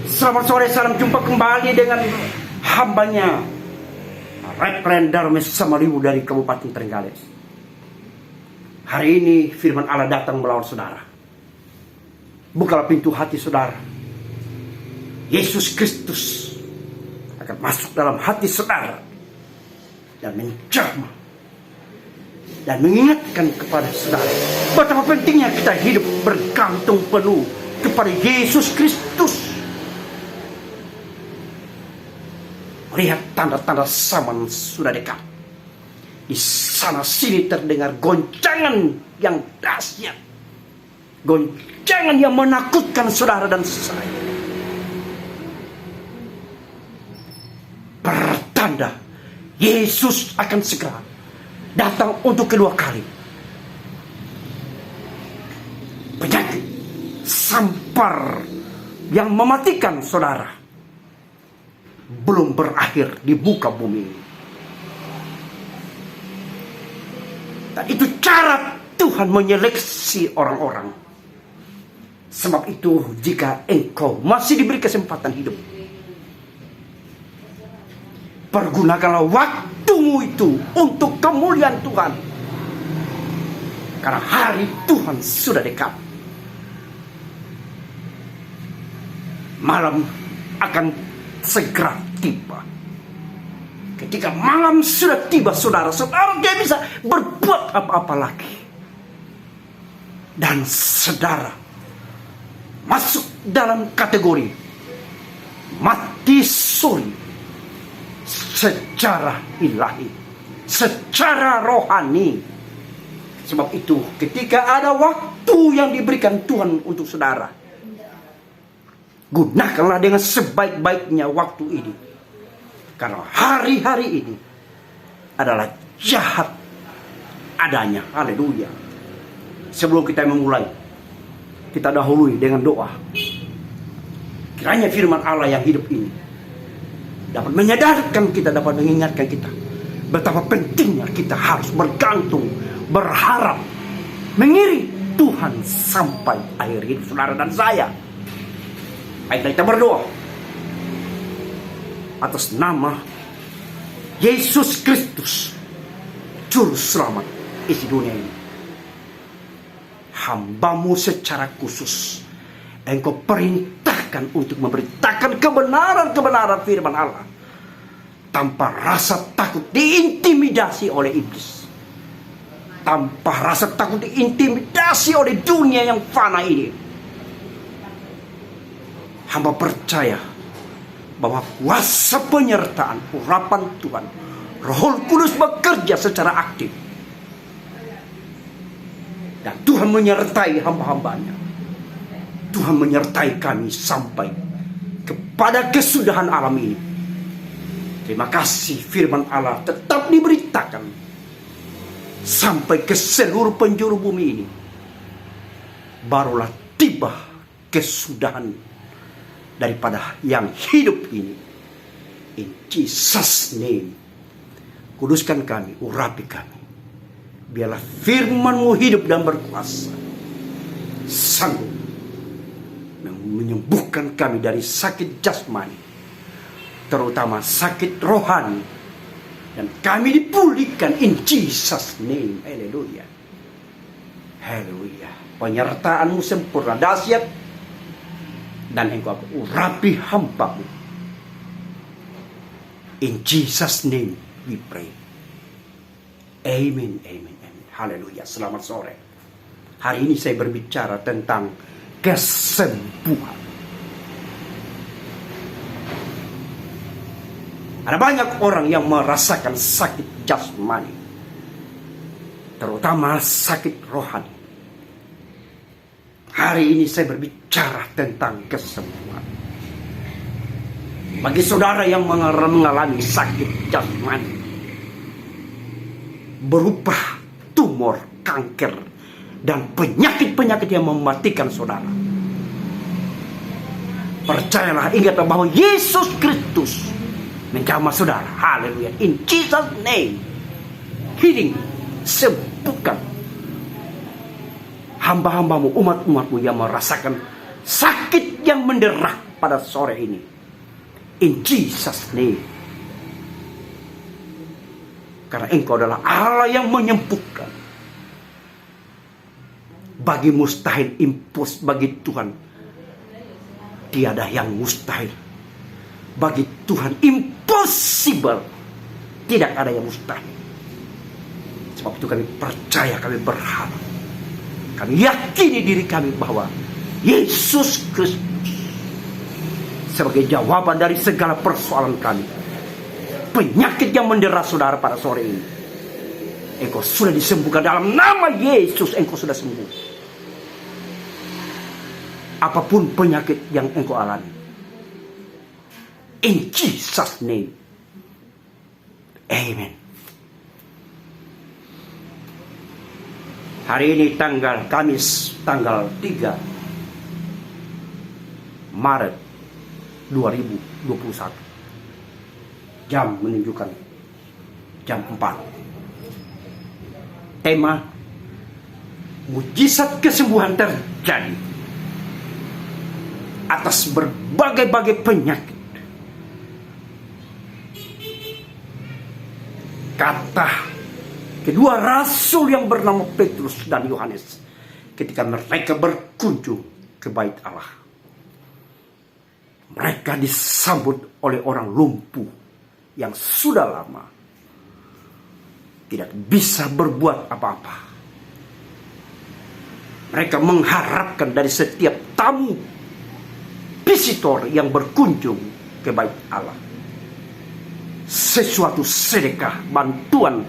Selamat sore, salam jumpa kembali dengan hambanya Reverend Darmes Samariwu dari Kabupaten Trenggalek. Hari ini firman Allah datang melawan saudara. Bukalah pintu hati saudara. Yesus Kristus akan masuk dalam hati saudara dan menjamah dan mengingatkan kepada saudara betapa pentingnya kita hidup bergantung penuh kepada Yesus Kristus. Lihat tanda-tanda zaman sudah dekat. Di sana sini terdengar goncangan yang dahsyat, goncangan yang menakutkan saudara dan saya. Pertanda Yesus akan segera datang untuk kedua kali. Penyakit sampar yang mematikan saudara belum berakhir di muka bumi ini. Dan itu cara Tuhan menyeleksi orang-orang. Sebab itu jika engkau masih diberi kesempatan hidup, pergunakanlah waktumu itu untuk kemuliaan Tuhan. Karena hari Tuhan sudah dekat. Malam akan segera tiba. Ketika malam sudah tiba, saudara tidak bisa berbuat apa-apa lagi. Dan saudara masuk dalam kategori mati suri secara ilahi, secara rohani. Sebab itu ketika ada waktu yang diberikan Tuhan untuk saudara, gunakanlah dengan sebaik-baiknya waktu ini. Karena hari-hari ini adalah jahat adanya. Haleluya. Sebelum kita memulai, kita dahului dengan doa. Kiranya firman Allah yang hidup ini dapat menyadarkan kita, dapat mengingatkan kita betapa pentingnya kita harus bergantung, berharap, mengiring Tuhan sampai akhir hidup saudara dan saya. Baiklah, kita berdoa atas nama Yesus Kristus, Juru Selamat isi dunia ini. Hambamu secara khusus engkau perintahkan untuk memberitakan kebenaran-kebenaran firman Allah tanpa rasa takut diintimidasi oleh iblis, tanpa rasa takut diintimidasi oleh dunia yang fana ini. Hamba percaya bahwa kuasa penyertaan urapan Tuhan, Roh Kudus bekerja secara aktif. Dan Tuhan menyertai hamba-hambanya. Tuhan menyertai kami sampai kepada kesudahan alam ini. Terima kasih firman Allah tetap diberitakan sampai ke seluruh penjuru bumi ini. Barulah tiba kesudahan daripada yang hidup ini. In Jesus name. Kuduskan kami, urapi kami. Biarlah firman-Mu hidup dan berkuasa, sanggup menyembuhkan kami dari sakit jasmani, terutama sakit rohani, dan kami dipulihkan in Jesus name. Haleluya. Haleluya. Penyertaan-Mu sempurna, dahsyat, dan engkau urapi hamba-Mu. In Jesus name we pray. Amen, amen, amen. Haleluya. Selamat sore. Hari ini saya berbicara tentang kesembuhan. Ada banyak orang yang merasakan sakit jasmani, terutama sakit rohani. Hari ini saya berbicara tentang kesembuhan. Bagi saudara yang mengalami sakit jasmani berupa tumor, kanker, dan penyakit-penyakit yang mematikan saudara, percayalah, ingatlah bahwa Yesus Kristus menjamah saudara. Haleluya. In Jesus name. Healing, sembuhkan hamba-hambamu, umat-umatmu yang merasakan sakit yang mendera, pada sore ini. In Jesus name. Karena Engkau adalah Allah yang menyembuhkan. Bagi mustahil, bagi Tuhan tiada yang mustahil. Bagi Tuhan impossible. Tidak ada yang mustahil. Sebab itu kami percaya, kami berharap, kami yakini diri kami bahwa Yesus Kristus sebagai jawaban dari segala persoalan kami. Penyakit yang mendera saudara pada sore ini, Engkau sudah disembuhkan dalam nama Yesus. Engkau sudah sembuh. Apapun penyakit yang engkau alami, in Jesus name, amen. Hari ini Kamis tanggal 3 Maret 2021. Jam menunjukkan jam 4. Tema mujizat kesembuhan terjadi atas berbagai-bagai penyakit. Kata kedua rasul yang bernama Petrus dan Yohanes ketika mereka berkunjung ke bait Allah. Mereka disambut oleh orang lumpuh yang sudah lama tidak bisa berbuat apa-apa. Mereka mengharapkan dari setiap tamu visitor yang berkunjung ke bait Allah sesuatu sedekah, bantuan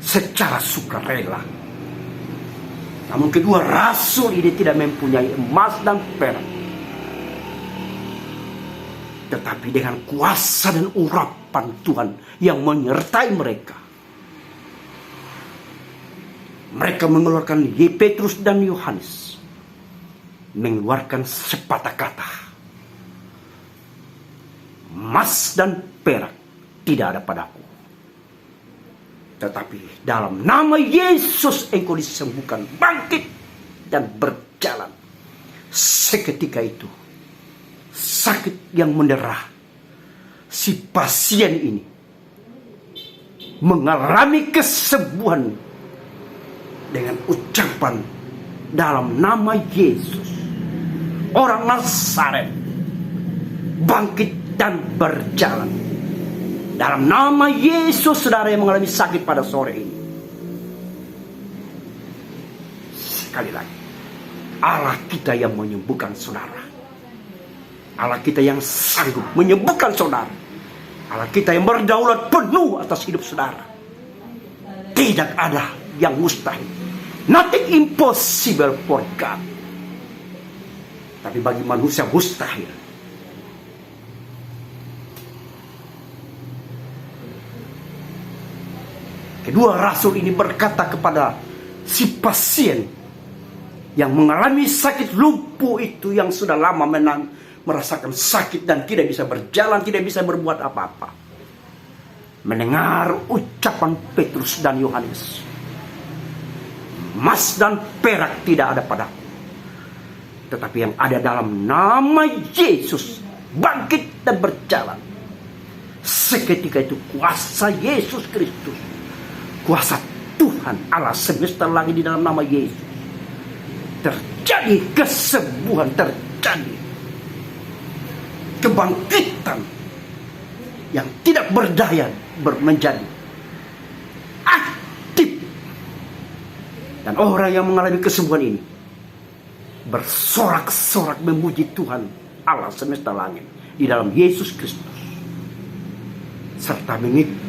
secara sukarela. Namun kedua rasul ini tidak mempunyai emas dan perak, tetapi dengan kuasa dan urapan Tuhan yang menyertai mereka, mereka mengeluarkan Petrus dan Yohanes mengeluarkan sepatah kata, emas dan perak tidak ada padaku, tetapi dalam nama Yesus engkau disembuhkan, bangkit dan berjalan. Seketika itu sakit yang mendera si pasien ini mengalami kesembuhan dengan ucapan dalam nama Yesus, orang Nazaret, bangkit dan berjalan. Dalam nama Yesus, saudara yang mengalami sakit pada sore ini, sekali lagi, Allah kita yang menyembuhkan saudara. Allah kita yang sanggup menyembuhkan saudara. Allah kita yang berdaulat penuh atas hidup saudara. Tidak ada yang mustahil. Nothing impossible for God. Tapi bagi manusia mustahil. Kedua rasul ini berkata kepada si pasien yang mengalami sakit lumpuh itu, yang sudah lama merasakan sakit dan tidak bisa berjalan, tidak bisa berbuat apa-apa. Mendengar ucapan Petrus dan Yohanes, emas dan perak tidak ada padaku, tetapi yang ada dalam nama Yesus, bangkit dan berjalan. Seketika itu kuasa Yesus Kristus, kuasa Tuhan Allah semesta langit di dalam nama Yesus, terjadi kesembuhan, terjadi kebangkitan yang tidak berdaya menjadi aktif. Dan orang yang mengalami kesembuhan ini bersorak-sorak memuji Tuhan Allah semesta langit di dalam Yesus Kristus, serta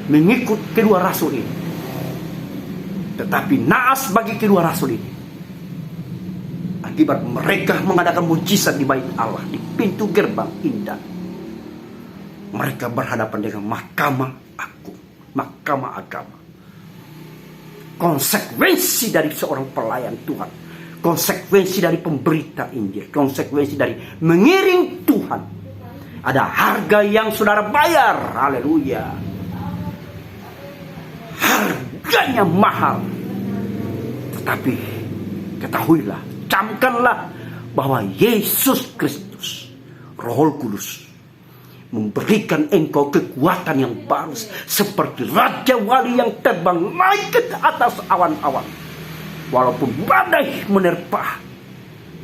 mengikut kedua rasul ini. Tetapi naas bagi kedua rasul ini, akibat mereka mengadakan mujizat di bait Allah, di pintu gerbang indah, mereka berhadapan dengan mahkamah agung, mahkamah agama. Konsekuensi dari seorang pelayan Tuhan, konsekuensi dari pemberita Injil, konsekuensi dari mengiring Tuhan, ada harga yang saudara bayar. Haleluya. Harganya mahal. Tetapi ketahuilah, camkanlah bahwa Yesus Kristus, Roh Kudus memberikan engkau kekuatan yang baru, seperti Raja Wali yang terbang naik ke atas awan-awan. Walaupun badai menerpa,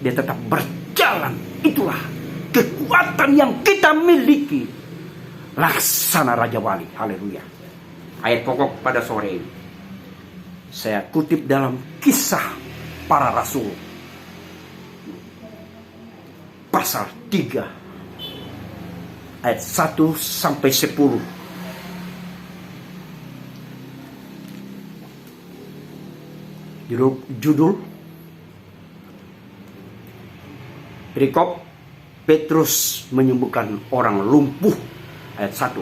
dia tetap berjalan. Itulah kekuatan yang kita miliki. Laksana Raja Wali. Haleluya. Ayat pokok pada sore ini saya kutip dalam Kisah Para Rasul pasal 3 ayat 1 sampai 10. Judul perikop Petrus menyembuhkan orang lumpuh. Ayat 1.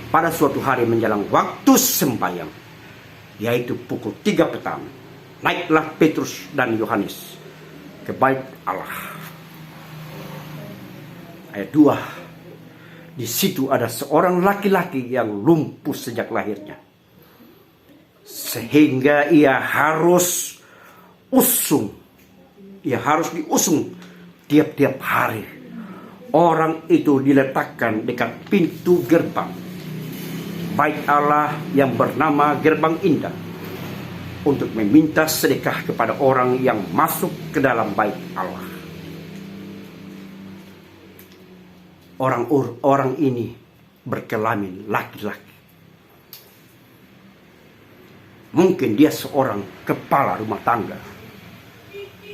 Pada suatu hari menjelang waktu sembahyang, yaitu pukul 3 petang, naiklah Petrus dan Yohanes ke bait Allah. Ayat 2. Di situ ada seorang laki-laki yang lumpuh sejak lahirnya, sehingga ia harus diusung tiap-tiap hari. Orang itu diletakkan dekat pintu gerbang bait Allah yang bernama Gerbang Indah, untuk meminta sedekah kepada orang yang masuk ke dalam bait Allah. Orang ini berkelamin laki-laki. Mungkin dia seorang kepala rumah tangga.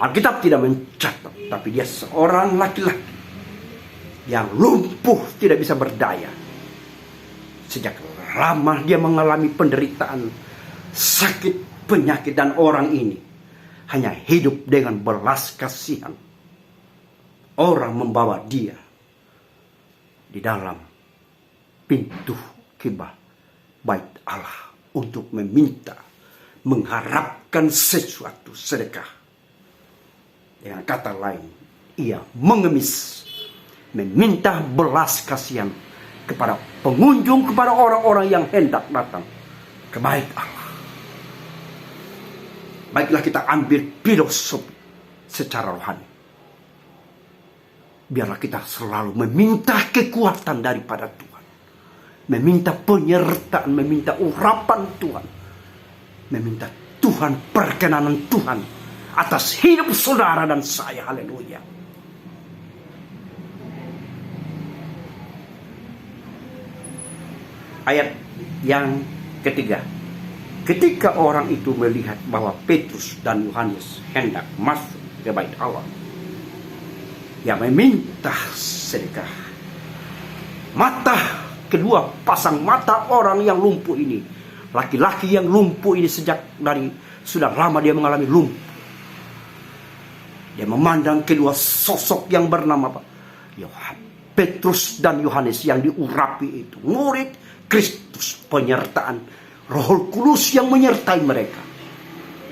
Alkitab tidak mencatat, tapi dia seorang laki-laki yang lumpuh, tidak bisa berdaya. Sejak lama dia mengalami penderitaan, sakit, penyakit, dan orang ini hanya hidup dengan belas kasihan. Orang membawa dia di dalam pintu kiblat bait Allah untuk mengharapkan sesuatu sedekah. Dengan kata lain, ia mengemis, meminta belas kasihan kepada pengunjung, kepada orang-orang yang hendak datang ke bait Allah. Baiklah kita ambil filosofi secara rohani. Biarlah kita selalu meminta kekuatan daripada Tuhan, meminta penyertaan, meminta urapan Tuhan, meminta Tuhan, perkenanan Tuhan atas hidup saudara dan saya. Haleluya. Ayat yang ketiga. Ketika orang itu melihat bahwa Petrus dan Yohanes hendak masuk ke bait Allah, ia meminta sedekah. Kedua pasang mata orang yang lumpuh ini, laki-laki yang lumpuh ini sudah lama dia mengalami lumpuh. Dia memandang kedua sosok yang bernama Petrus dan Yohanes yang diurapi itu, murid Kristus, penyertaan Roh Kudus yang menyertai mereka,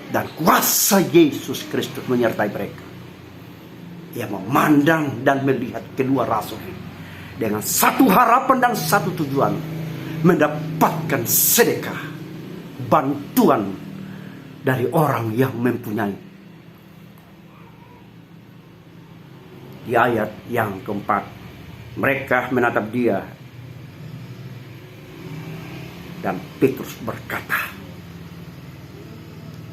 dan kuasa Yesus Kristus menyertai mereka. Ia memandang dan melihat kedua rasul ini dengan satu harapan dan satu tujuan, mendapatkan sedekah, bantuan dari orang yang mempunyai. Di ayat yang keempat, mereka menatap dia, dan Petrus berkata,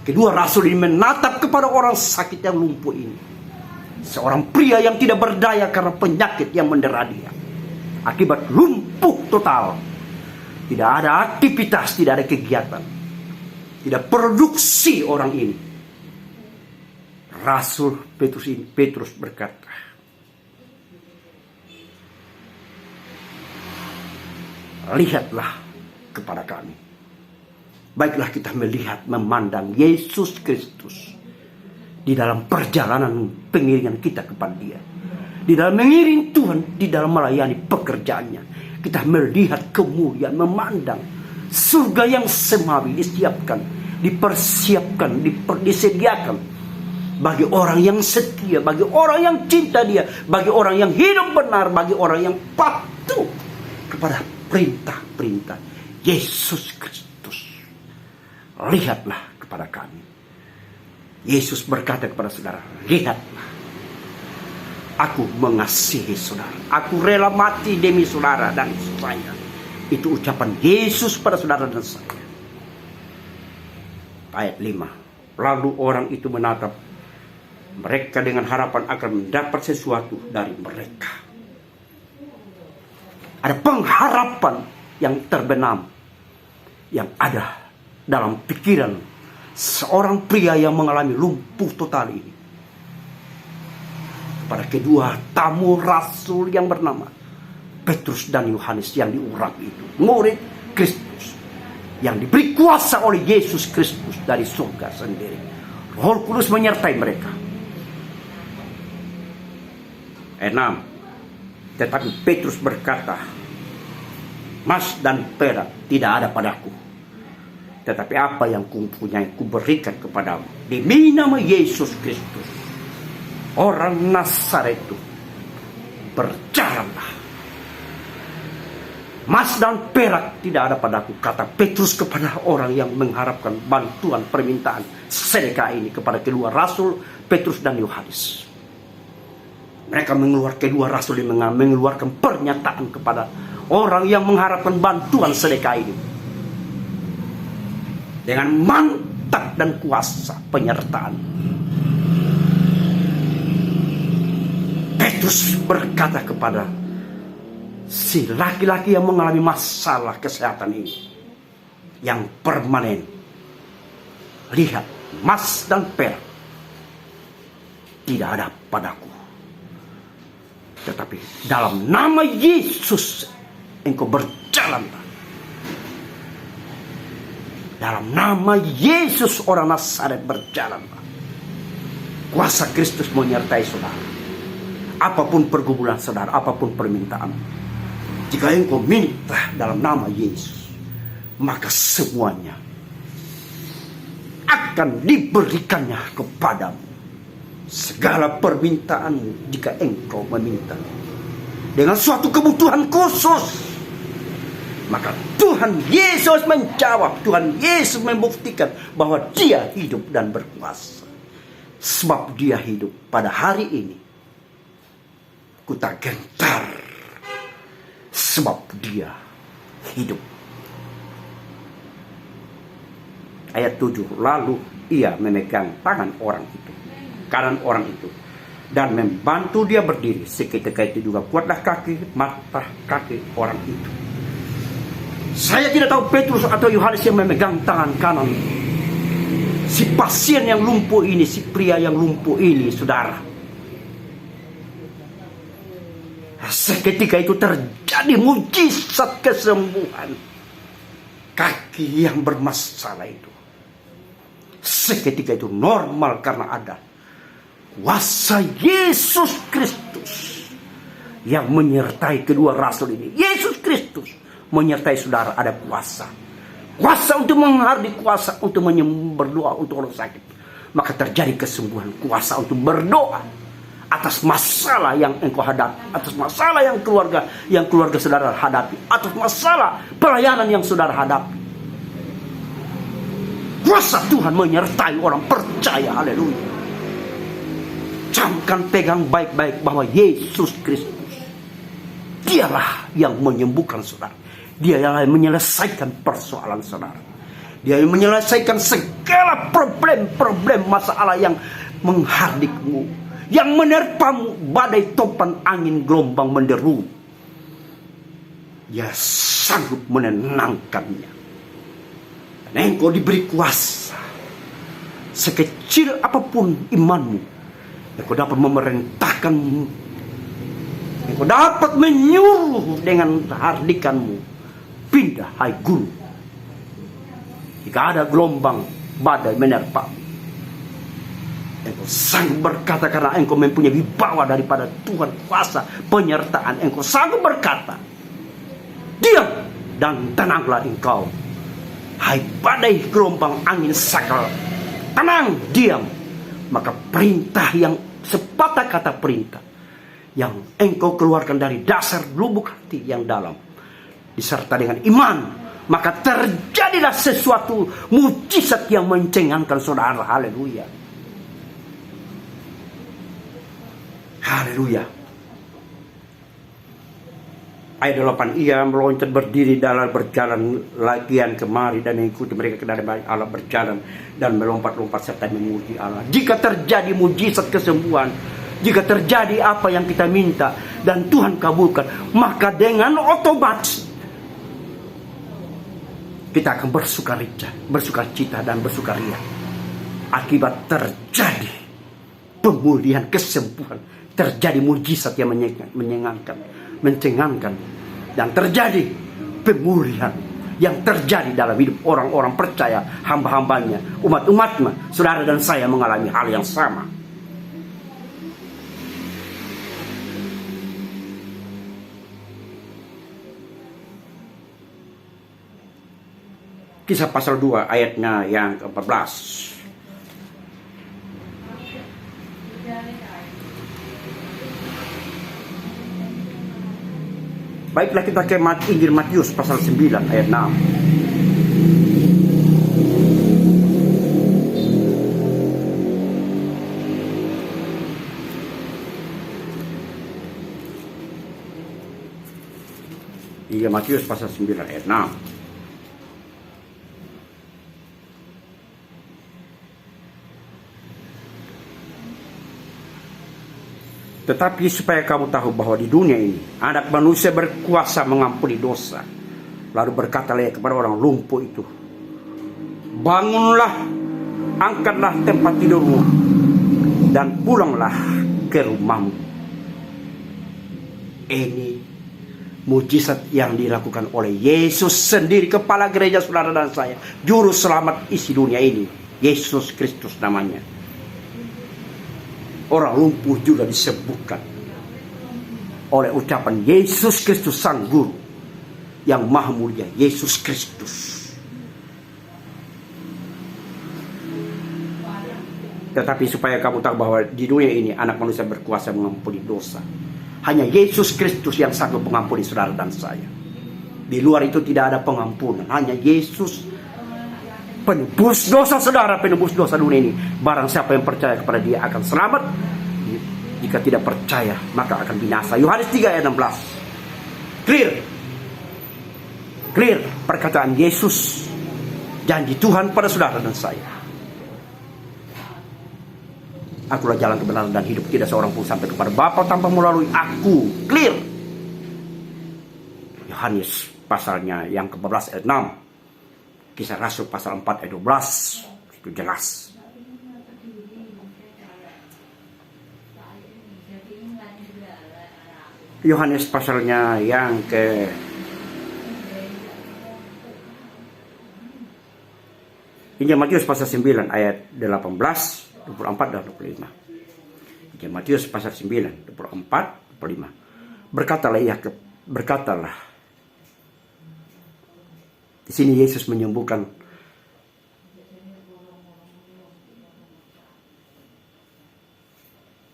kedua rasul ini menatap kepada orang sakit yang lumpuh ini, seorang pria yang tidak berdaya karena penyakit yang mendera dia. Akibat lumpuh total, tidak ada aktivitas, tidak ada kegiatan, tidak produksi orang ini. Rasul Petrus berkata, lihatlah kepada kami. Baiklah kita melihat, memandang Yesus Kristus di dalam perjalanan pengiringan kita kepada Dia, di dalam mengiring Tuhan, di dalam melayani pekerjaannya. Kita melihat kemuliaan, memandang surga yang semawi disiapkan, dipersiapkan, disediakan bagi orang yang setia, bagi orang yang cinta Dia, bagi orang yang hidup benar, bagi orang yang patuh kepada perintah-perintah Yesus Kristus. Lihatlah kepada kami. Yesus berkata kepada saudara, lihatlah. Aku mengasihi saudara. Aku rela mati demi saudara dan saya. Itu ucapan Yesus pada saudara dan saya. Ayat 5. Lalu orang itu menatap mereka dengan harapan akan mendapat sesuatu dari mereka. Ada pengharapan yang terbenam yang ada dalam pikiran seorang pria yang mengalami lumpuh total ini. Pada kedua tamu rasul yang bernama Petrus dan Yohanes yang diurapi itu, murid Kristus yang diberi kuasa oleh Yesus Kristus dari surga sendiri. Roh Kudus menyertai mereka. 6. Tetapi Petrus berkata, emas dan perak tidak ada padaku, tetapi apa yang kupunyai kuberikan kepadamu. Demi nama Yesus Kristus, orang Nazaret itu, berjalanlah. Emas dan perak tidak ada padaku, kata Petrus kepada orang yang mengharapkan bantuan permintaan sedekah ini kepada kedua rasul Petrus dan Yohanes. Mereka kedua rasul ini mengeluarkan pernyataan kepada orang yang mengharapkan bantuan sedekah ini dengan mantap dan kuasa penyertaan. Petrus berkata kepada si laki-laki yang mengalami masalah kesehatan ini yang permanen, lihat, emas dan perak tidak ada padaku, tetapi dalam nama Yesus engkau berjalanlah. Dalam nama Yesus orang Nazaret berjalanlah. Kuasa Kristus menyertai saudara. Apapun pergumulan saudara, apapun permintaan, jika engkau minta dalam nama Yesus, maka semuanya akan diberikannya kepadamu. Segala permintaanmu jika engkau meminta dengan suatu kebutuhan khusus, maka Tuhan Yesus menjawab. Tuhan Yesus membuktikan bahwa Dia hidup dan berkuasa. Sebab Dia hidup pada hari ini, ku tak gentar, sebab Dia hidup. Ayat 7. Lalu ia memegang tangan orang itu, kanan orang itu, dan membantu dia berdiri. Seketika itu juga kuatlah mata kaki orang itu. Saya tidak tahu Petrus atau Yohanes yang memegang tangan kanan si pasien yang lumpuh ini, si pria yang lumpuh ini, saudara. Seketika itu terjadi mujizat kesembuhan kaki yang bermasalah itu. Seketika itu normal karena ada kuasa Yesus Kristus yang menyertai kedua rasul ini. Yesus Kristus menyertai saudara, ada kuasa. Kuasa untuk menghardik, kuasa untuk berdoa untuk orang sakit. Maka terjadi kesembuhan, kuasa untuk berdoa atas masalah yang engkau hadapi, atas masalah yang keluarga saudara hadapi, atas masalah pelayanan yang saudara hadapi. Kuasa Tuhan menyertai orang percaya. Haleluya. Camkan, pegang baik-baik bahwa Yesus Kristus, Dialah yang menyembuhkan saudara. Dia yang menyelesaikan persoalan saudara. Dia yang menyelesaikan segala problem-problem masalah yang menghardikmu, yang menerpamu, badai, topan, angin, gelombang menderu. Dia sanggup menenangkannya. Dan engkau diberi kuasa. Sekecil apapun imanmu, engkau dapat memerintahkanmu, engkau dapat menyuruh dengan hardikanmu, pindah hai gunung. Jika ada gelombang badai menerpa, engkau sanggup berkata karena engkau mempunyai wibawa daripada Tuhan, kuasa penyertaan. Engkau sanggup berkata, diam dan tenanglah engkau, hai badai, gelombang, angin, sakal, tenang, diam. Maka perintah yang sepatah kata perintah yang engkau keluarkan dari dasar lubuk hati yang dalam, disertai dengan iman, maka terjadilah sesuatu mujizat yang mencengangkan saudara. Haleluya. Haleluya. Ayat 8, ia meloncat berdiri dalam berjalan lagian kemari dan mengikuti mereka ke dalam Allah berjalan dan melompat-lompat serta memuji Allah. Jika terjadi mujizat kesembuhan, jika terjadi apa yang kita minta dan Tuhan kabulkan, maka dengan otomatis kita akan bersukacita dan bersukaria akibat terjadi pemulihan, kesembuhan, terjadi mujizat yang mencengangkan, dan terjadi pemulihan yang terjadi dalam hidup orang-orang percaya, hamba-hambanya, umat-umatnya. Saudara dan saya mengalami hal yang sama. Kisah pasal 2 ayatnya yang ke-14. Baiklah, kita ke Injil Matius pasal 9 ayat 6. Injil Matius pasal 9 ayat 6. Tetapi supaya kamu tahu bahwa di dunia ini Anak Manusia berkuasa mengampuni dosa. Lalu berkatalah ia kepada orang lumpuh itu, bangunlah, angkatlah tempat tidurmu, dan pulanglah ke rumahmu. Ini mujizat yang dilakukan oleh Yesus sendiri, kepala gereja saudara dan saya, juru selamat isi dunia ini. Yesus Kristus namanya. Orang lumpuh juga disembuhkan oleh ucapan Yesus Kristus Sang Guru yang maha mulia, Yesus Kristus. Tetapi supaya kamu tahu bahwa di dunia ini Anak Manusia berkuasa mengampuni dosa. Hanya Yesus Kristus yang sanggup mengampuni saudara dan saya. Di luar itu tidak ada pengampunan. Hanya Yesus penebus dosa saudara, penebus dosa dunia ini. Barang siapa yang percaya kepada Dia akan selamat. Jika tidak percaya maka akan binasa. Yohanes 3 ayat 16. Clear perkataan Yesus, janji Tuhan pada saudara dan saya. Akulah jalan kebenaran dan hidup, tidak seorang pun sampai kepada Bapa tanpa melalui aku. Clear. Yohanes pasalnya yang ke-14 ayat 6. Kisah Rasul pasal 4 ayat 12. Itu jelas. Yohanes pasalnya yang ke Injil Matius pasal 9 ayat 18, 24 dan 25. Injil Matius pasal 9, 24, 25. Berkatalah. Di sini Yesus menyembuhkan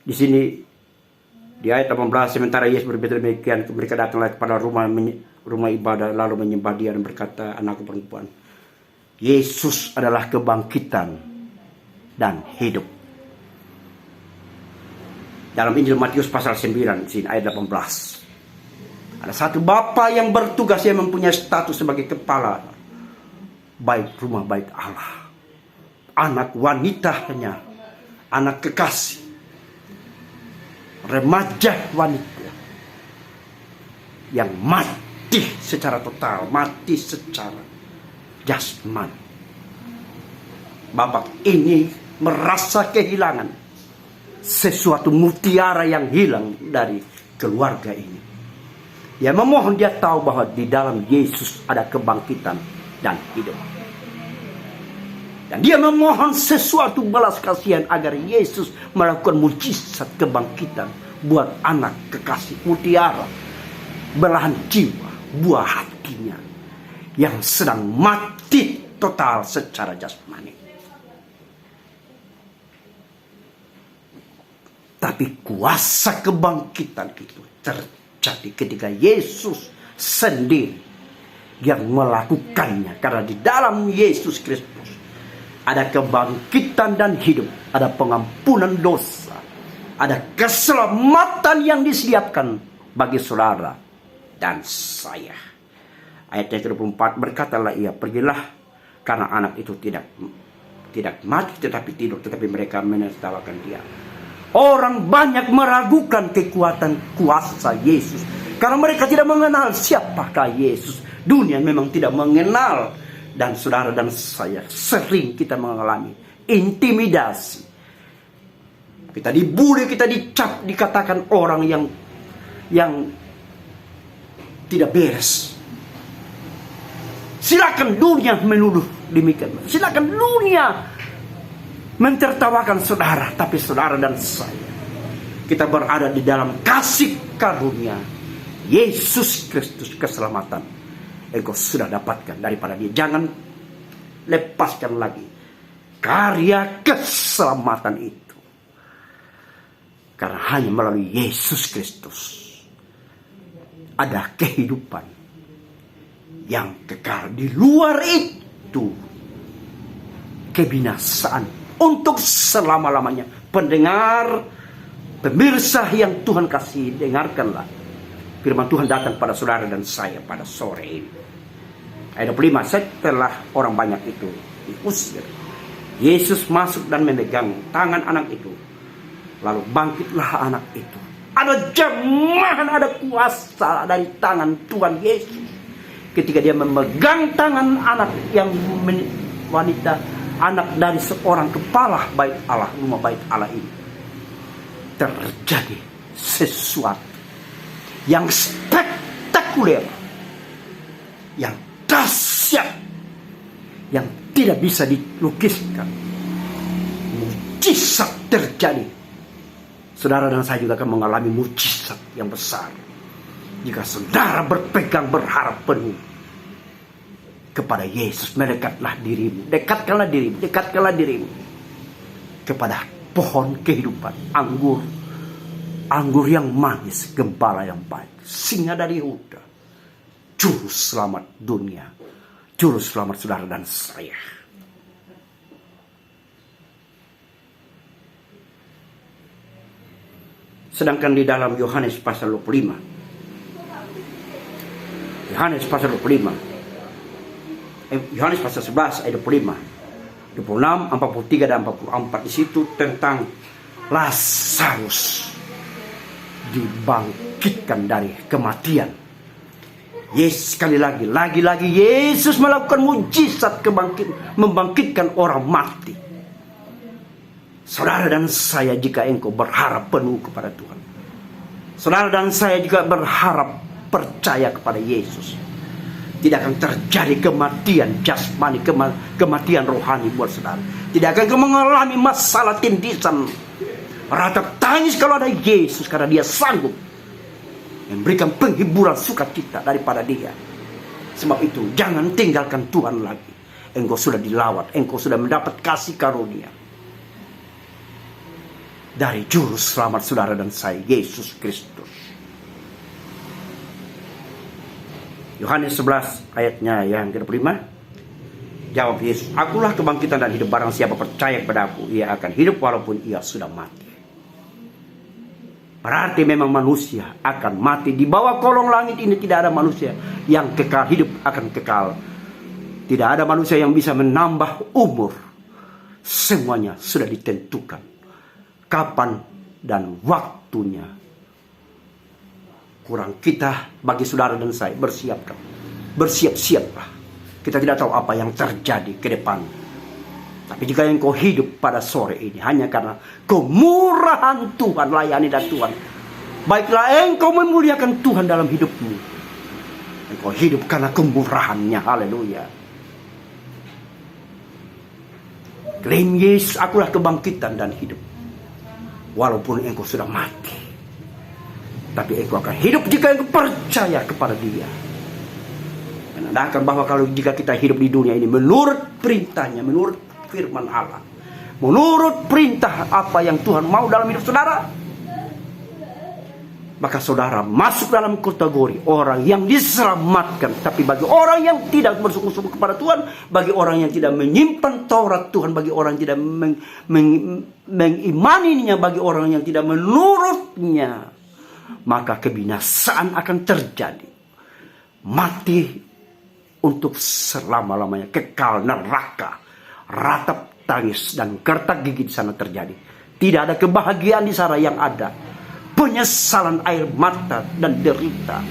di sini di ayat 18, sementara Yesus berbicara demikian, mereka datanglah kepada rumah ibadah lalu menyembah Dia dan berkata, anakku perempuan, Yesus adalah kebangkitan dan hidup. Dalam Injil Matius pasal 9 sini ayat 18. Ada satu bapa yang bertugas, yang mempunyai status sebagai kepala baik rumah baik Allah. Anak wanitanya, anak kekasih, remaja wanita yang mati secara total, mati secara jasmani. Bapak ini merasa kehilangan sesuatu mutiara yang hilang dari keluarga ini. Dia memohon, dia tahu bahwa di dalam Yesus ada kebangkitan dan hidup. Dan dia memohon sesuatu belas kasihan agar Yesus melakukan mujizat kebangkitan buat anak kekasih mutiara, belahan jiwa, buah hatinya yang sedang mati total secara jasmani. Tapi kuasa kebangkitan itu terjadi ketika Yesus sendiri yang melakukannya. Karena di dalam Yesus Kristus ada kebangkitan dan hidup, ada pengampunan dosa, ada keselamatan yang disediakan bagi saudara dan saya. Ayat yang ke-24, berkatalah ia, pergilah, karena anak itu tidak mati tetapi tidur, tetapi mereka menertawakan dia. Orang banyak meragukan kekuatan kuasa Yesus karena mereka tidak mengenal siapakah Yesus. Dunia memang tidak mengenal. Dan saudara dan saya sering kita mengalami intimidasi. Kita dibully, kita dicap, dikatakan orang yang tidak beres. Silakan dunia menuduh demikian. Silakan dunia mentertawakan saudara, tapi saudara dan saya, kita berada di dalam kasih karunia Yesus Kristus, keselamatan engkau sudah dapatkan daripada dia. Jangan lepaskan lagi karya keselamatan itu, karena hanya melalui Yesus Kristus ada kehidupan yang kekal. Di luar itu kebinasaan untuk selama-lamanya. Pendengar, pemirsa yang Tuhan kasih, dengarkanlah firman Tuhan datang pada saudara dan saya pada sore ini. Ayat 25, setelah orang banyak itu diusir, Yesus masuk dan memegang tangan anak itu. Lalu bangkitlah anak itu. Ada jamahan, ada kuasa dari tangan Tuhan Yesus. Ketika dia memegang tangan anak yang wanita, anak dari seorang kepala bait Allah, rumah bait Allah ini, terjadi sesuatu yang spektakuler, yang dahsyat, yang tidak bisa dilukiskan. Mujizat terjadi. Saudara dan saya juga akan mengalami mujizat yang besar jika saudara berpegang, berharap penuh kepada Yesus. Mendekatlah dirimu, dekatkanlah dirimu kepada pohon kehidupan, anggur yang manis, gembala yang baik, singa dari Yehuda, juru selamat dunia, juru selamat saudara dan saya. Sedangkan di dalam Yohanes pasal 25, Yohanes pasal 11 ayat 25, 26, 43 dan 44, di situ tentang Lazarus dibangkitkan dari kematian. Yes, sekali lagi Yesus melakukan mujizat membangkitkan orang mati. Saudara dan saya, jika engkau berharap penuh kepada Tuhan, saudara dan saya juga berharap, percaya kepada Yesus, tidak akan terjadi kematian jasmani, kematian rohani buat saudara. Tidak akan mengalami masalah tindisan, ratap tangis kalau ada Yesus, karena dia sanggup memberikan penghiburan sukacita daripada dia. Sebab itu jangan tinggalkan Tuhan lagi. Engkau sudah dilawat, engkau sudah mendapat kasih karunia dari juru selamat saudara dan saya, Yesus Kristus. Yohanes 11 ayatnya yang ke-25. Jawab Yesus, akulah kebangkitan dan hidup, barang siapa percaya kepada aku, ia akan hidup walaupun ia sudah mati. Berarti memang manusia akan mati. Di bawah kolong langit ini tidak ada manusia yang kekal, hidup akan kekal. Tidak ada manusia yang bisa menambah umur. Semuanya sudah ditentukan kapan dan waktunya. Kurang kita, bagi saudara dan saya, bersiap-siaplah. Kita tidak tahu apa yang terjadi ke depan. Tapi jika engkau hidup pada sore ini hanya karena kemurahan Tuhan, layani dan Tuhan, baiklah engkau memuliakan Tuhan dalam hidupmu. Engkau hidup karena kemurahannya. Haleluya. Klaim Yesus, akulah kebangkitan dan hidup. Walaupun engkau sudah mati, tapi engkau akan hidup jika engkau percaya kepada dia. Menandakan bahwa kalau jika kita hidup di dunia ini menurut perintahnya, menurut firman Allah, menurut perintah apa yang Tuhan mau dalam hidup saudara, maka saudara masuk dalam kategori orang yang diselamatkan. Tapi bagi orang yang tidak bersungguh-sungguh kepada Tuhan, bagi orang yang tidak menyimpan Taurat Tuhan, bagi orang yang tidak mengimaninya, bagi orang yang tidak menurutnya, maka kebinasaan akan terjadi. mati untuk selama-lamanya, kekal neraka, ratap tangis dan gertak gigi di sana terjadi. Tidak ada kebahagiaan di sana, yang ada penyesalan, air mata dan derita.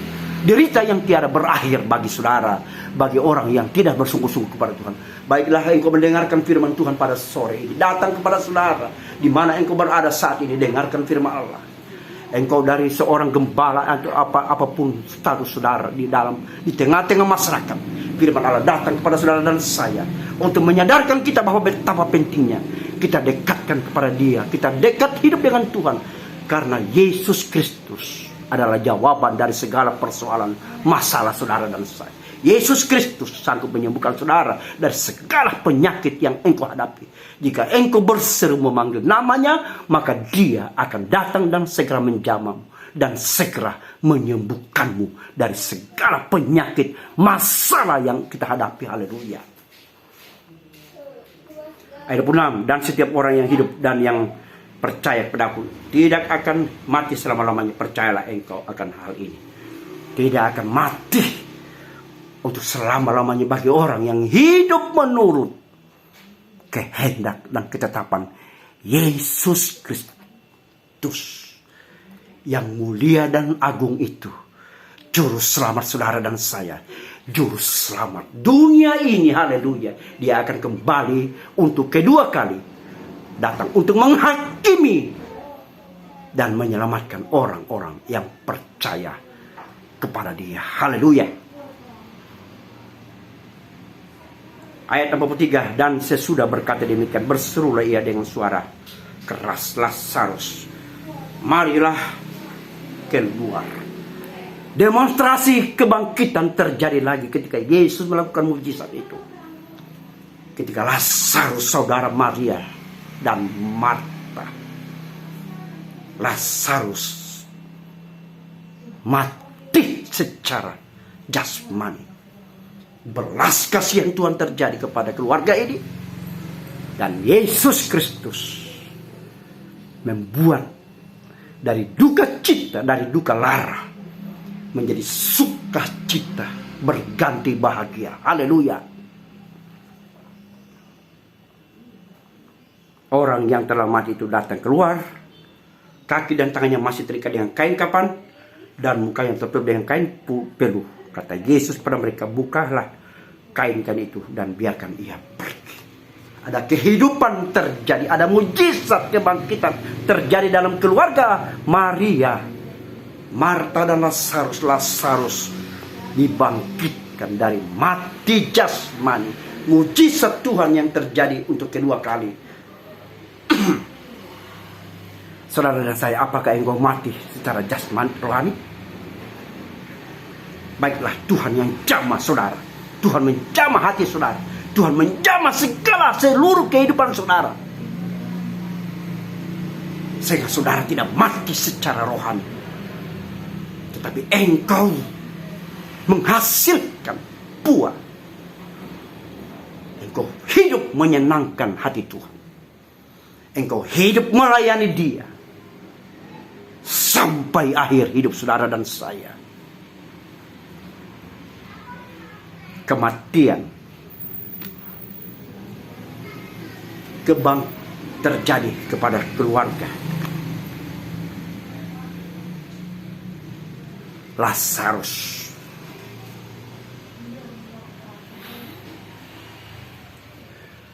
Derita yang tiada berakhir bagi saudara, bagi orang yang tidak bersungguh-sungguh kepada Tuhan. Baiklah engkau mendengarkan firman Tuhan pada sore ini. Datang kepada saudara di mana engkau berada saat ini, dengarkan firman Allah. Engkau dari seorang gembala atau apapun status saudara di tengah-tengah masyarakat, firman Allah datang kepada saudara dan saya untuk menyadarkan kita bahwa betapa pentingnya kita dekatkan kepada Dia, kita dekat hidup dengan Tuhan, karena Yesus Kristus adalah jawaban dari segala persoalan masalah saudara dan saya. Yesus Kristus sanggup menyembuhkan saudara dari segala penyakit yang engkau hadapi. Jika engkau berseru memanggil namanya, maka Dia akan datang dan segera menjamahmu dan segera menyembuhkanmu dari segala penyakit masalah yang kita hadapi. Haleluya. Ayat 6, dan setiap orang yang hidup dan yang percaya padaku tidak akan mati selama-lamanya. Percayalah engkau akan hal ini. Tidak akan mati untuk selama-lamanya bagi orang yang hidup menurut kehendak dan ketetapan Yesus Kristus yang mulia dan agung itu, juru selamat saudara dan saya, juru selamat dunia ini. Haleluya. Dia akan kembali untuk kedua kali datang untuk menghakimi dan menyelamatkan orang-orang yang percaya kepada Dia. Haleluya. Ayat 43, dan sesudah berkata demikian, berserulah ia dengan suara keras, Lazarus, marilah keluar. Demonstrasi kebangkitan terjadi lagi ketika Yesus melakukan mujizat itu. Ketika Lazarus, saudara Maria dan Marta, Lazarus mati secara jasmani. Belas kasihan Tuhan terjadi kepada keluarga ini, dan Yesus Kristus membuat dari duka cita, dari duka lara menjadi sukacita, berganti bahagia. Haleluya. Orang yang telah mati itu datang keluar, kaki dan tangannya masih terikat dengan kain kapan, dan muka yang tertutup dengan kain peluh. Kata Yesus kepada mereka, bukalah kain-kain itu dan biarkan ia pergi. Ada kehidupan terjadi, ada mujizat kebangkitan terjadi dalam keluarga Maria, Marta dan Lazarus. Lazarus dibangkitkan dari mati jasmani. Mujizat Tuhan yang terjadi untuk kedua kali. Saudara dan saya, apakah engkau mati secara jasmani, rohani? Baiklah, Tuhan yang jamah saudara, Tuhan menjamah hati saudara, Tuhan menjamah seluruh kehidupan saudara, sehingga saudara tidak mati secara rohani, tetapi engkau menghasilkan buah. Engkau hidup menyenangkan hati Tuhan, engkau hidup melayani Dia sampai akhir hidup saudara dan saya. Kematian terjadi kepada keluarga Lazarus.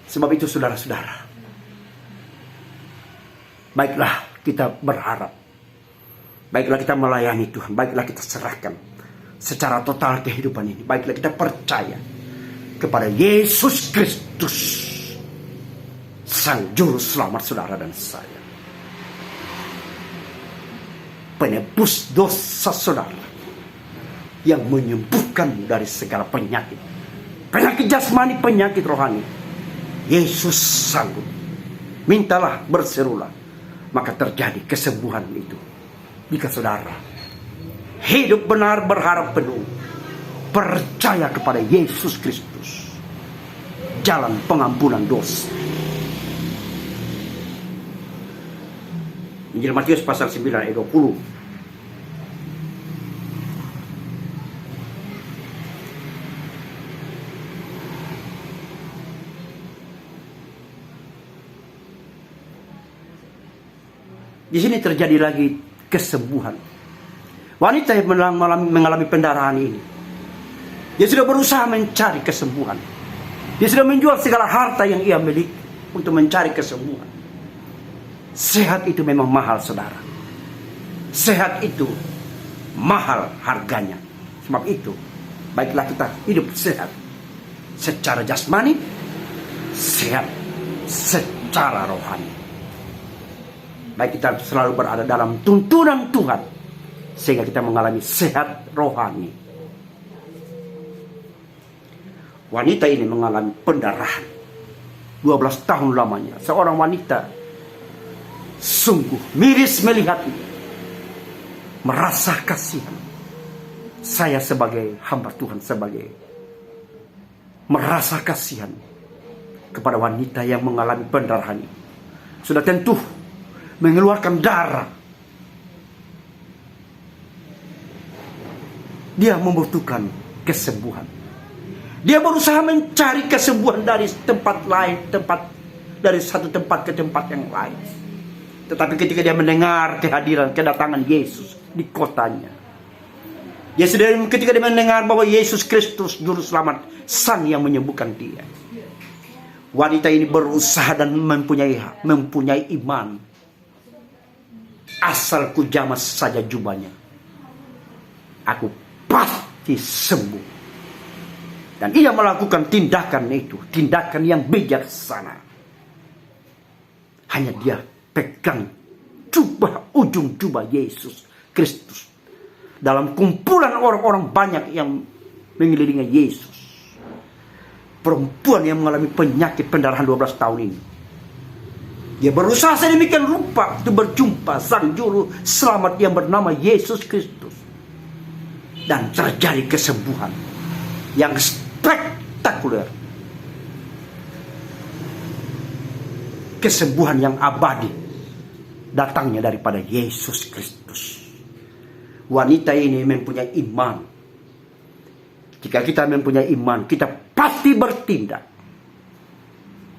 Sebab itu saudara-saudara, baiklah kita berharap, baiklah kita melayani Tuhan, baiklah kita serahkan secara total kehidupan ini. Baiklah kita percaya kepada Yesus Kristus, Sang Juru Selamat saudara dan saya, penebus dosa saudara, yang menyembuhkan dari segala penyakit, penyakit jasmani, penyakit rohani. Yesus sanggup. Mintalah, berserulah, maka terjadi kesembuhan itu. Jika saudara hidup benar, berharap penuh, percaya kepada Yesus Kristus, jalan pengampunan dosa. Injil Matius pasal 9 ayat 20. Di sini terjadi lagi kesembuhan. Wanita yang mengalami pendarahan ini, dia sudah berusaha mencari kesembuhan. Dia sudah menjual segala harta yang ia miliki untuk mencari kesembuhan. Sehat itu memang mahal, saudara. Sehat itu mahal harganya. Sebab itu, baiklah kita hidup sehat secara jasmani, sehat secara rohani. Baik kita selalu berada dalam tuntunan Tuhan, sehingga kita mengalami sehat rohani. Wanita ini mengalami pendarahan 12 tahun lamanya. Seorang wanita sungguh miris melihatnya, merasa kasihan. Saya sebagai hamba Tuhan, merasa kasihan kepada wanita yang mengalami pendarahan ini. Sudah tentu mengeluarkan darah. Dia membutuhkan kesembuhan. Dia berusaha mencari kesembuhan dari tempat lain, dari satu tempat ke tempat yang lain. Tetapi ketika dia mendengar kedatangan Yesus di kotanya, ketika dia mendengar bahwa Yesus Kristus Juru Selamat, Sang yang menyembuhkan dia, wanita ini berusaha dan mempunyai iman. Asal ku jamas saja jubahnya, aku pasti sembuh. Dan ia melakukan tindakan itu, tindakan yang bijaksana. Hanya dia pegang ujung jubah Yesus Kristus. Dalam kumpulan orang-orang banyak yang mengelilingi Yesus, perempuan yang mengalami penyakit pendarahan 12 tahun ini, dia berusaha sedemikian rupa untuk berjumpa Sang Juru Selamat yang bernama Yesus Kristus. Dan terjadi kesembuhan yang spektakuler. Kesembuhan yang abadi datangnya daripada Yesus Kristus. Wanita ini mempunyai iman. Jika kita mempunyai iman, kita pasti bertindak.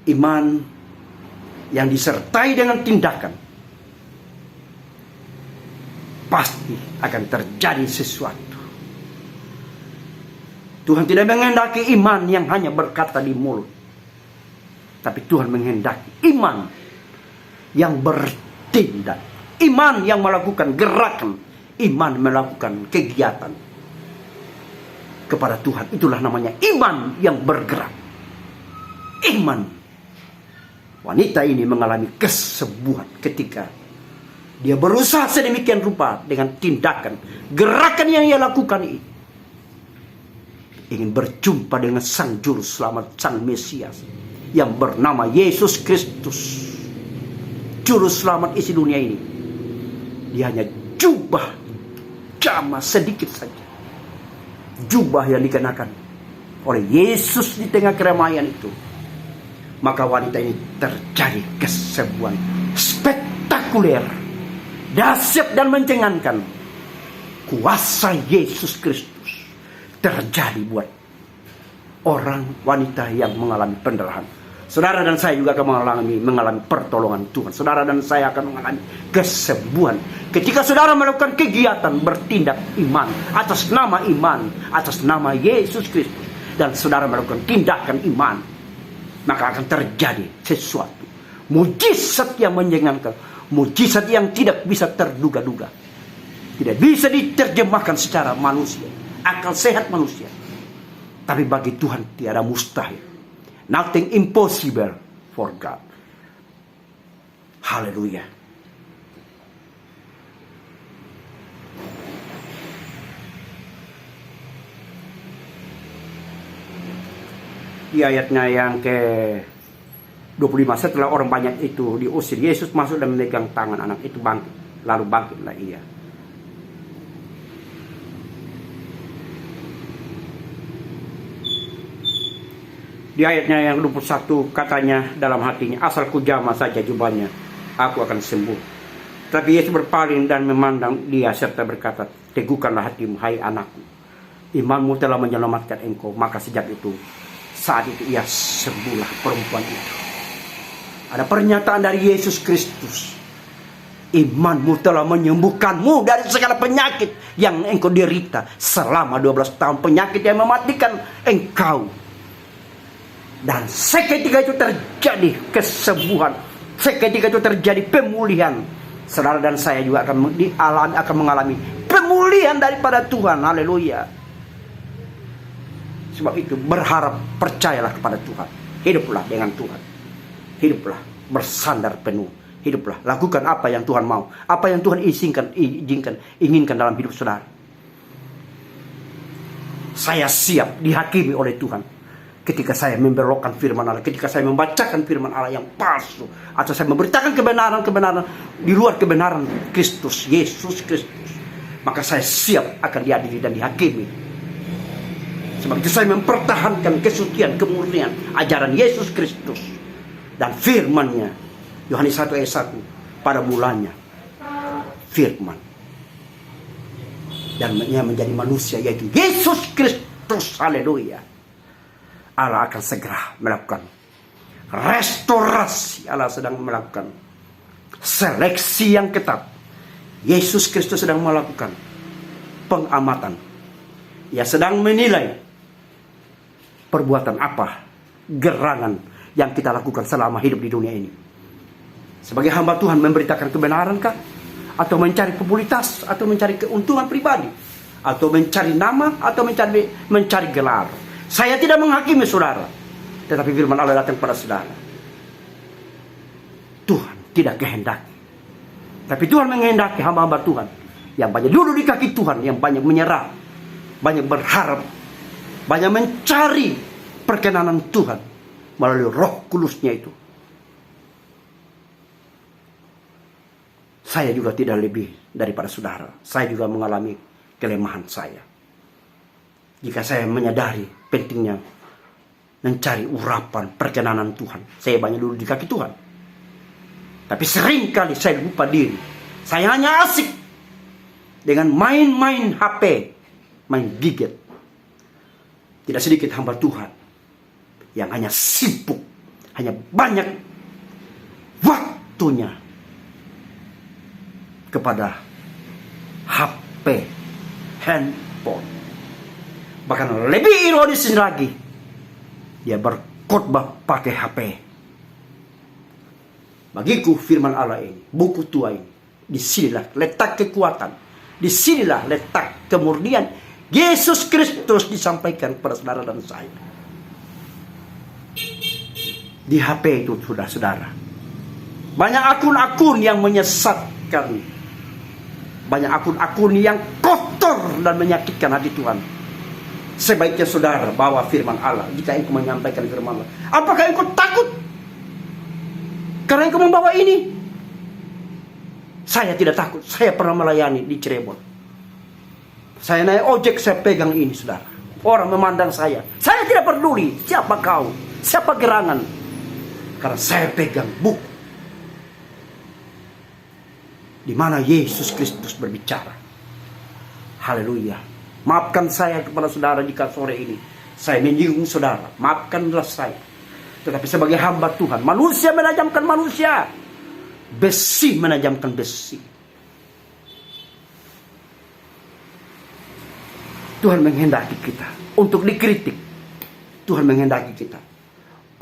Iman yang disertai dengan tindakan, pasti akan terjadi sesuatu. Tuhan tidak menghendaki iman yang hanya berkata di mulut, tapi Tuhan menghendaki iman yang bertindak, iman yang melakukan gerakan, iman melakukan kegiatan kepada Tuhan. Itulah namanya iman yang bergerak. Iman. Wanita ini mengalami kesembuhan ketika dia berusaha sedemikian rupa dengan tindakan, gerakan yang ia lakukan ini, ingin berjumpa dengan Sang Juru Selamat, Sang Mesias yang bernama Yesus Kristus, Juru Selamat isi dunia ini. Dia hanya jubah jamas sedikit saja, jubah yang dikenakan oleh Yesus di tengah keramaian itu. Maka wanita ini terjadi kesembuhan spektakuler, dahsyat dan mencengangkan. Kuasa Yesus Kristus terjadi buat orang wanita yang mengalami pendarahan. Saudara dan saya juga akan mengalami pertolongan Tuhan. Saudara dan saya akan mengalami kesembuhan ketika saudara melakukan kegiatan bertindak iman, atas nama Yesus Kristus, dan saudara melakukan tindakan iman, maka akan terjadi sesuatu, mujizat yang menyenangkan, mujizat yang tidak bisa terduga-duga, tidak bisa diterjemahkan secara manusia, akal sehat manusia. Tapi bagi Tuhan tiada mustahil. Nothing impossible for God. Haleluya. Di ayatnya yang ke-25, setelah orang banyak itu diusir, Yesus masuk dan memegang tangan anak itu, bangkit. Lalu bangkitlah ia. Di ayatnya yang ke-21 katanya dalam hatinya, asal ku jamah saja jubahnya, aku akan sembuh. Tapi Yesus berpaling dan memandang dia serta berkata, teguhkanlah hatimu, hai anakku, imanmu telah menyelamatkan engkau. Maka sejak itu, saat itu ia sembuhlah perempuan itu. Ada pernyataan dari Yesus Kristus Imanmu telah menyembuhkanmu dari segala penyakit yang engkau derita selama 12 tahun. Penyakit yang mematikan engkau. Dan seketika itu terjadi kesembuhan. Seketika itu terjadi pemulihan. Saudara dan saya juga akan mengalami pemulihan daripada Tuhan. Haleluya. Sebab itu berharap, percayalah kepada Tuhan. Hiduplah dengan Tuhan. Hiduplah bersandar penuh. Hiduplah, lakukan apa yang Tuhan mau, apa yang Tuhan inginkan dalam hidup saudara. Saya siap dihakimi oleh Tuhan ketika saya membelokkan firman Allah, ketika saya membacakan firman Allah yang palsu, atau saya memberitakan kebenaran-kebenaran di luar kebenaran Kristus, Yesus Kristus. Maka saya siap akan diadili dan dihakimi. Sebab itu saya mempertahankan kesucian, kemurnian ajaran Yesus Kristus dan firman-Nya. Yohanes 1 ayat 1, pada mulanya firman, dan ia menjadi manusia, yaitu Yesus Kristus. Haleluya. Allah akan segera melakukan restorasi. Allah sedang melakukan seleksi yang ketat. Yesus Kristus sedang melakukan pengamatan. Ia sedang menilai perbuatan apa, gerangan yang kita lakukan selama hidup di dunia ini. Sebagai hamba Tuhan memberitakan kebenarankah? Atau mencari popularitas? Atau mencari keuntungan pribadi? Atau mencari nama? Atau mencari gelar? Saya tidak menghakimi saudara. Tetapi firman Allah datang pada saudara. Tuhan tidak kehendaki. Tapi Tuhan menghendaki hamba-hamba Tuhan yang banyak duduk di kaki Tuhan, yang banyak menyerah, banyak berharap, banyak mencari perkenanan Tuhan melalui Roh Kudus-Nya itu. Saya juga tidak lebih daripada saudara. Saya juga mengalami kelemahan saya. Jika saya menyadari pentingnya mencari urapan perkenanan Tuhan, saya banyak dulu di kaki Tuhan. Tapi seringkali saya lupa diri. Saya hanya asik dengan main-main HP, main gadget. Tidak sedikit hamba Tuhan yang hanya sibuk, hanya banyak waktunya kepada HP, handphone. Bahkan lebih ironis lagi, dia berkhotbah pakai HP. Bagiku firman Allah ini, buku tua ini, disinilah letak kekuatan, disinilah letak kemurnian Yesus Kristus disampaikan kepada saudara dan saya. Di HP itu sudah saudara, banyak akun-akun yang menyesatkan. Banyak akun-akun yang kotor dan menyakitkan hati Tuhan. Sebaiknya saudara bawa firman Allah. Jika engkau menyampaikan firman Allah, apakah engkau takut karena engkau membawa ini? Saya tidak takut. Saya pernah melayani di Cirebon. Saya naik ojek, saya pegang ini saudara. Orang memandang saya tidak peduli siapa kau, siapa gerangan, karena saya pegang buku di mana Yesus Kristus berbicara. Haleluya. Maafkan saya kepada saudara jika sore ini saya menyinggung saudara. Maafkanlah saya. Tetapi sebagai hamba Tuhan, manusia menajamkan manusia, besi menajamkan besi. Tuhan menghendaki kita untuk dikritik. Tuhan menghendaki kita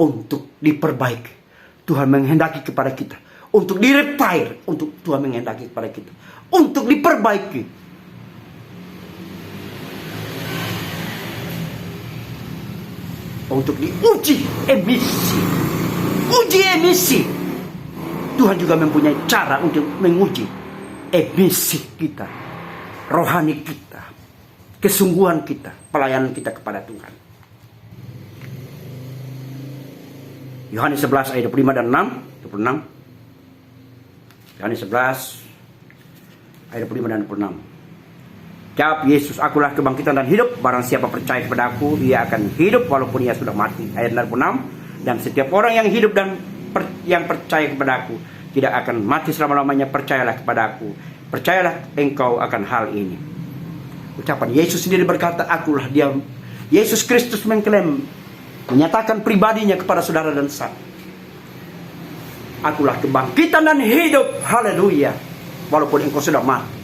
untuk diperbaiki. Tuhan menghendaki kepada kita untuk direpair, untuk Tuhan menghendaki kepada kita untuk diperbaiki. Untuk diuji emisi. Uji emisi. Tuhan juga mempunyai cara untuk menguji emisi kita, rohani kita, kesungguhan kita, pelayanan kita kepada Tuhan. Yohanes 11 ayat 25 dan 26. Yohanes 11 ayat 25 dan 26. Jawab Yesus, akulah kebangkitan dan hidup. Barang siapa percaya kepada aku, ia akan hidup walaupun ia sudah mati. Ayat 26. Dan setiap orang yang hidup dan yang percaya kepada aku tidak akan mati selama-lamanya. Percayalah kepada aku. Percayalah engkau akan hal ini. Ucapan Yesus sendiri berkata, akulah dia. Yesus Kristus mengklaim, menyatakan pribadinya kepada saudara dan saya. Akulah kebangkitan dan hidup. Haleluya. walaupun engkau sudah mati.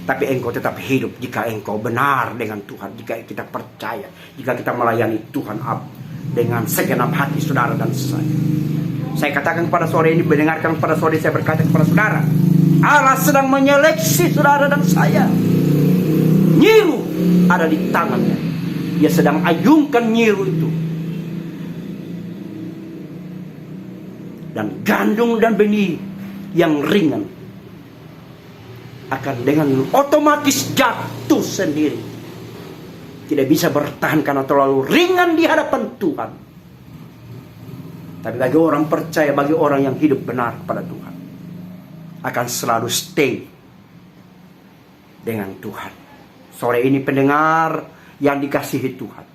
Tapi engkau tetap hidup jika engkau benar dengan Tuhan. Jika kita percaya, jika kita melayani Tuhan dengan segenap hati saudara dan saya. Saya katakan kepada sore ini, mendengarkan kepada sore, saya berkata kepada saudara, Allah sedang menyeleksi saudara dan saya. Nyiru ada di tangannya. Dia sedang ayunkan nyiru itu. Dan gandum dan benih yang ringan akan dengan otomatis jatuh sendiri. Tidak bisa bertahan karena terlalu ringan di hadapan Tuhan. Tapi bagi orang percaya, bagi orang yang hidup benar pada Tuhan, akan selalu stay dengan Tuhan. Sore ini pendengar yang dikasihi Tuhan,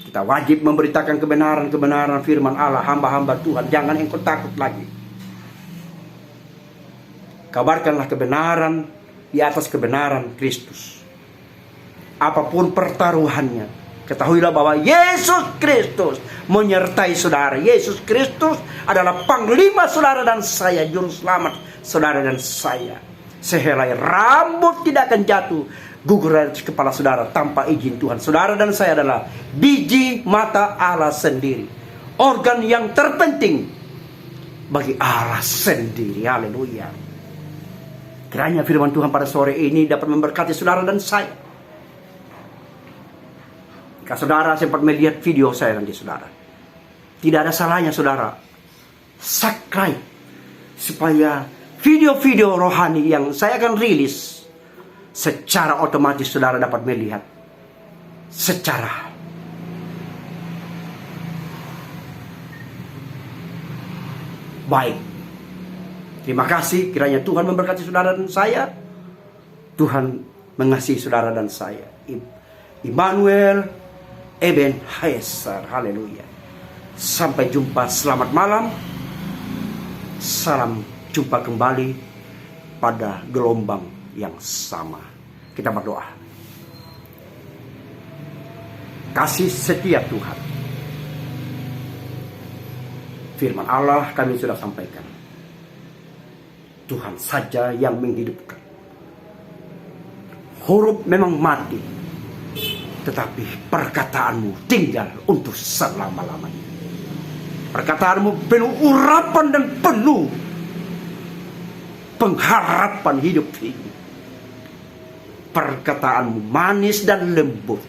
kita wajib memberitakan kebenaran-kebenaran firman Allah, hamba-hamba Tuhan. Jangan engkau takut lagi. Kabarkanlah kebenaran di atas kebenaran Kristus. Apapun pertaruhannya, ketahuilah bahwa Yesus Kristus menyertai saudara. Yesus Kristus adalah panglima saudara dan saya, juru selamat saudara dan saya. Sehelai rambut tidak akan jatuh gugur dari kepala saudara tanpa izin Tuhan. Saudara dan saya adalah biji mata Allah sendiri, organ yang terpenting bagi Allah sendiri. Haleluya. Kiranya firman Tuhan pada sore ini dapat memberkati saudara dan saya. Jika saudara sempat melihat video saya nanti saudara, tidak ada salahnya saudara subscribe, supaya video-video rohani yang saya akan rilis secara otomatis saudara dapat melihat secara baik. Terima kasih, kiranya Tuhan memberkati saudara dan saya. Tuhan mengasihi saudara dan saya. Immanuel Ebenezer. Haleluya. Sampai jumpa, selamat malam. Salam jumpa kembali pada gelombang yang sama. Kita berdoa. Kasih setia Tuhan, firman Allah kami sudah sampaikan. Tuhan saja yang menghidupkan. Huruf memang mati, tetapi perkataanmu tinggal untuk selama-lamanya. Perkataanmu penuh urapan dan penuh pengharapan hidup ini. Perkataanmu manis dan lembut,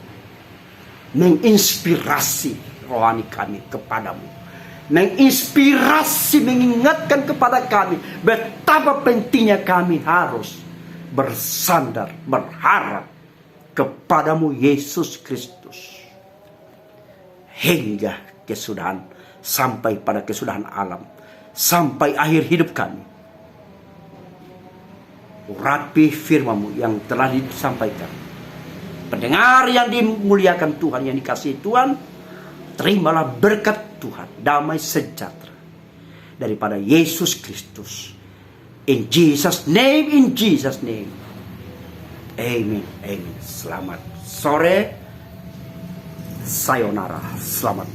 menginspirasi rohani kami kepadamu. Menginspirasi, mengingatkan kepada kami betapa pentingnya kami harus bersandar, berharap kepadamu Yesus Kristus hingga kesudahan, sampai pada kesudahan alam, sampai akhir hidup kami. Urapi firman-Mu yang telah disampaikan. Pendengar yang dimuliakan Tuhan, yang dikasihi Tuhan, terimalah berkat Tuhan, damai sejahtera daripada Yesus Kristus. In Jesus name, in Jesus name. Amen, amen. Selamat sore. Sayonara. Selamat